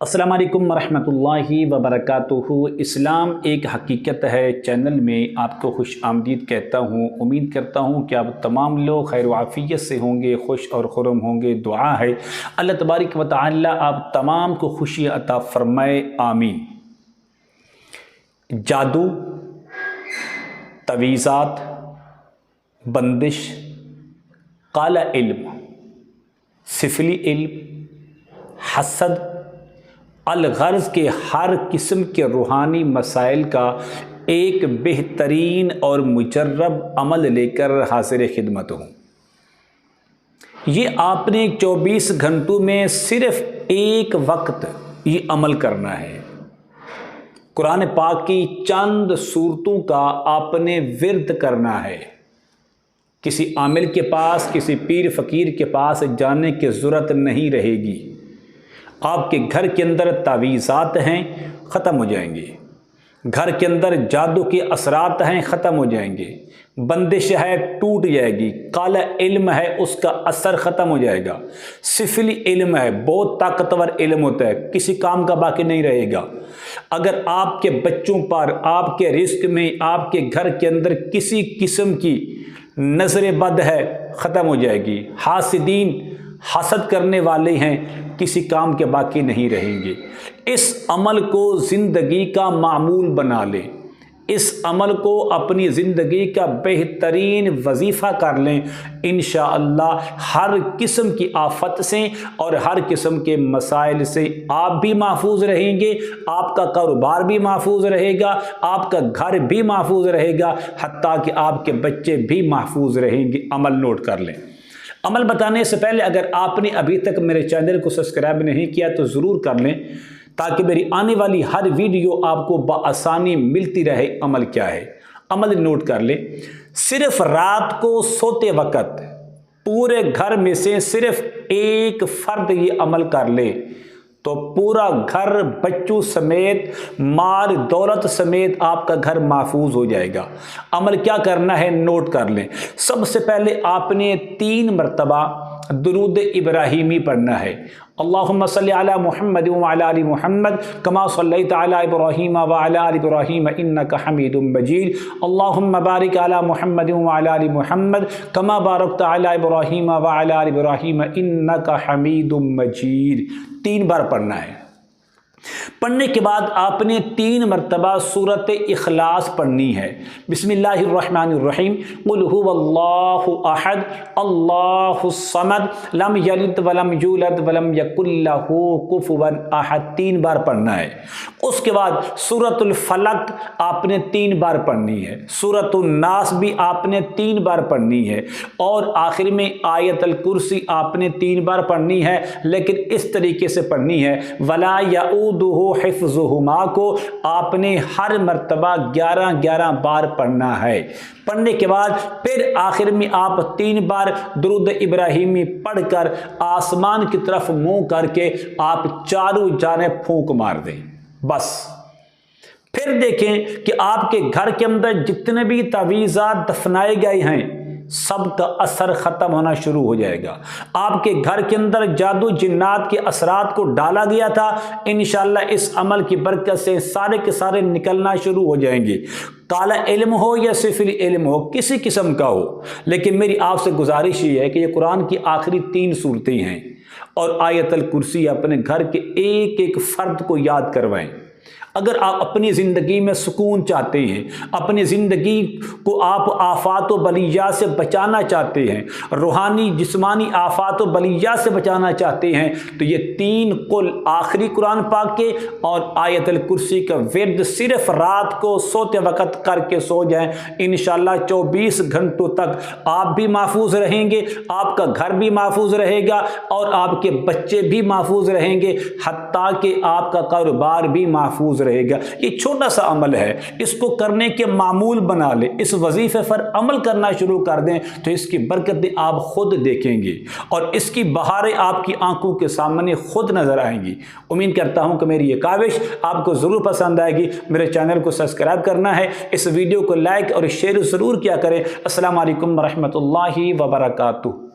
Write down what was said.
السلام علیکم ورحمۃ اللہ وبرکاتہ۔ اسلام ایک حقیقت ہے چینل میں آپ کو خوش آمدید کہتا ہوں۔ امید کرتا ہوں کہ آپ تمام لوگ خیر و عافیت سے ہوں گے، خوش اور خرم ہوں گے۔ دعا ہے اللہ تبارک و تعالی آپ تمام کو خوشی عطا فرمائے، آمین۔ جادو، تعویذات، بندش، کالا علم، سفلی علم، حسد، الغرض کے ہر قسم کے روحانی مسائل کا ایک بہترین اور مجرب عمل لے کر حاضر خدمت ہوں۔ یہ آپ نے 24 گھنٹوں میں صرف ایک وقت یہ عمل کرنا ہے۔ قرآن پاک کی چند سورتوں کا آپ نے ورد کرنا ہے۔ کسی عامل کے پاس، کسی پیر فقیر کے پاس جانے کی ضرورت نہیں رہے گی۔ آپ کے گھر کے اندر تعویذات ہیں، ختم ہو جائیں گے۔ گھر کے اندر جادو کے اثرات ہیں، ختم ہو جائیں گے۔ بندش ہے، ٹوٹ جائے گی۔ کالا علم ہے، اس کا اثر ختم ہو جائے گا۔ سفلی علم ہے، بہت طاقتور علم ہوتا ہے، کسی کام کا باقی نہیں رہے گا۔ اگر آپ کے بچوں پر، آپ کے رزق میں، آپ کے گھر کے اندر کسی قسم کی نظر بد ہے، ختم ہو جائے گی۔ حاسدین، حسد کرنے والے ہیں، کسی کام کے باقی نہیں رہیں گے۔ اس عمل کو زندگی کا معمول بنا لیں، اس عمل کو اپنی زندگی کا بہترین وظیفہ کر لیں۔ انشاءاللہ ہر قسم کی آفت سے اور ہر قسم کے مسائل سے آپ بھی محفوظ رہیں گے، آپ کا کاروبار بھی محفوظ رہے گا، آپ کا گھر بھی محفوظ رہے گا، حتیٰ کہ آپ کے بچے بھی محفوظ رہیں گے۔ عمل نوٹ کر لیں۔ عمل بتانے سے پہلے اگر آپ نے ابھی تک میرے چینل کو سبسکرائب نہیں کیا تو ضرور کر لیں، تاکہ میری آنے والی ہر ویڈیو آپ کو بآسانی ملتی رہے۔ عمل کیا ہے؟ عمل نوٹ کر لیں۔ صرف رات کو سوتے وقت پورے گھر میں سے صرف ایک فرد یہ عمل کر لے تو پورا گھر بچوں سمیت، مال دولت سمیت آپ کا گھر محفوظ ہو جائے گا۔ عمل کیا کرنا ہے؟ نوٹ کر لیں۔ سب سے پہلے آپ نے 3 مرتبہ درود ابراہیمی پڑھنا ہے۔ اللہم صلی علی محمد وعلی آل محمد کما صلیت علی ابراہیم وعلی آل ابراہیم انک حمید مجید۔ اللہم بارک علی محمد وعلی آل محمد کما بارکت علی ابراہیم وعلی آل ابراہیم انک حمید مجید۔ 3 بار پڑھنا ہے۔ پڑھنے کے بعد آپ نے 3 مرتبہ سورۃ اخلاص پڑھنی ہے۔ بسم اللہ الرحمن الرحیم، قل هو اللہ احد اللہ الصمد لم یلد ولم یولد ولم یکن لہ کفوا احد۔ 3 بار پڑھنا ہے۔ اس کے بعد سورۃ الفلق آپ نے 3 بار پڑھنی ہے۔ سورۃ الناس بھی آپ نے 3 بار پڑھنی ہے، اور آخر میں آیت الکرسی آپ نے 3 بار پڑھنی ہے، لیکن اس طریقے سے پڑھنی ہے ولا یعود حفظہما کو آپ نے ہر مرتبہ 11 بار پڑھنا ہے۔ پڑھنے کے بعد پھر آخر میں آپ 3 بار درود ابراہیمی پڑھ کر آسمان کی طرف منہ کر کے آپ چاروں جانب پھونک مار دیں، بس۔ پھر دیکھیں کہ آپ کے گھر کے اندر جتنے بھی تعویذات دفنائے گئے ہیں، سب کا اثر ختم ہونا شروع ہو جائے گا۔ آپ کے گھر کے اندر جادو جنات کے اثرات کو ڈالا گیا تھا، انشاءاللہ اس عمل کی برکت سے سارے کے سارے نکلنا شروع ہو جائیں گے۔ کالا علم ہو یا سفلی علم ہو، کسی قسم کا ہو، لیکن میری آپ سے گزارش یہ ہے کہ یہ قرآن کی آخری 3 سورتیں ہیں، اور آیت الکرسی اپنے گھر کے ایک فرد کو یاد کروائیں۔ اگر آپ اپنی زندگی میں سکون چاہتے ہیں، اپنی زندگی کو آپ آفات و بلیات سے بچانا چاہتے ہیں، روحانی جسمانی آفات و بلیات سے بچانا چاہتے ہیں، تو یہ 3 قل آخری قرآن پاک کے اور آیت الکرسی کا ورد صرف رات کو سوتے وقت کر کے سو جائیں۔ انشاءاللہ 24 گھنٹوں تک آپ بھی محفوظ رہیں گے، آپ کا گھر بھی محفوظ رہے گا، اور آپ کے بچے بھی محفوظ رہیں گے، حتیٰ کہ آپ کا کاروبار بھی محفوظ رہے گا۔ یہ چھوٹا سا عمل ہے، اس کو کرنے کے معمول بنا لیں، اس وظیفے پر عمل کرنا شروع کر دیں تو اس کی برکتیں آپ خود دیکھیں گے، اور اس کی بہاریں آپ کی آنکھوں کے سامنے خود نظر آئیں گی۔ امید کرتا ہوں کہ میری یہ کاوش آپ کو ضرور پسند آئے گی۔ میرے چینل کو سبسکرائب کرنا ہے، اس ویڈیو کو لائک اور شیئر ضرور کیا کریں۔ السلام علیکم ورحمۃ اللہ وبرکاتہ۔